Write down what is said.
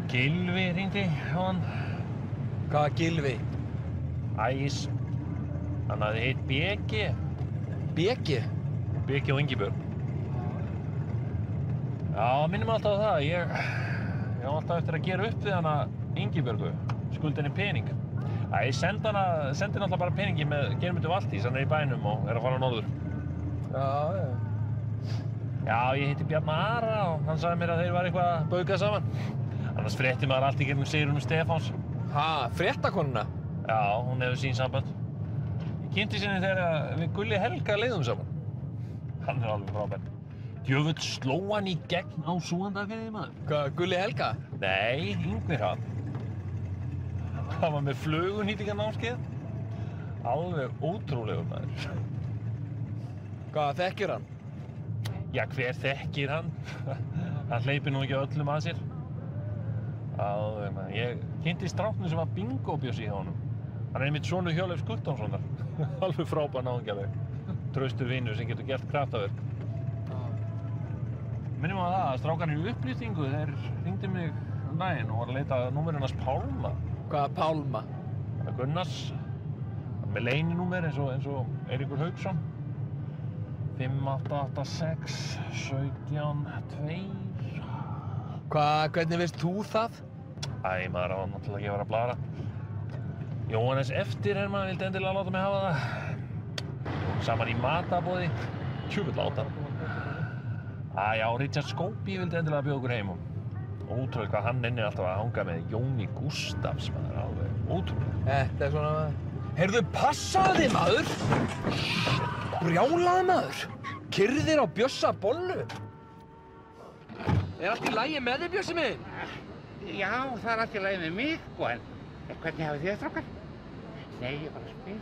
Gylfi hringdi á hann. Hvaða Gylfi? Æs. Hann hafði heitt BG. BG? BG og Ingibjörg. Já, minnum alltaf á það. Ég á alltaf eftir að gera upp við hana Ingibjörgu. Skuldi henni pening. Ég sendi náttúrulega bara peningi með Geirmundur Valtís, hann í bænum og að fara norður. Já. Já, ég hitti Bjarna Ara og hann sagði mér að þeir var eitthvað að bauka saman. Annars frétti maður allt í gegnum Sigrúnu Stefáns. Fréttakonuna? Já, hún hefur sín samband. Ég kynnti sinni þegar við Gulli Helga leiðum saman. Hann alveg frábær. Djöfull sló hann í gegn á Súgandafirði, maður. Hvað, Gulli Helga? Nei, Ingvi Hrafn. Hann var með flugunýtingarnámskeið. Alveg ótrúlegur, maður. Hvað, þekkir hann? Já, hver þekkir hann? Hann hleypir nú ekki öllum að sér. Alveg, maður. Ég kynntist stráknum sem var bingóbjössi hjá honum. Hann einmitt sonur Hjörleifs Guttormssonar. Alveg frábær náungjarleg. Traustur vinur sem getur gert kraftaverk. Minnum á það að strákarnir í upplýstingu, þeir hringdu mig daginn og var að leita að númerinn hans Pálma. Hvaða Pálma? Gunnars. Með leyninúmer eins og Eiríkur Hauksson. 5886 17 2. Hvernig veist þú það? Maður á náttúrulega ekki að vera að blara. Jóhannes Eftirherma vildi endilega láta mig hafa það. Saman í matarboði. Tjúfull láta. Já, Richard Scobie vildi endilega bjóða okkur heim. Ótrúlega hvað hann ennir alltaf að hanga með Jóni Gústafs, maður. Alveg ótrúlega. Þetta er svona maður. Heyrðu, passaðu þig, maður! Brjálaðu, maður! Kyrðir á Bjössa bollu! Er allt í lagi með þig, Bjössi minn? Já, það er allt í lagi með mig, sko, en hvernig hafið þið það, strákar? Nei, ég bara spyr.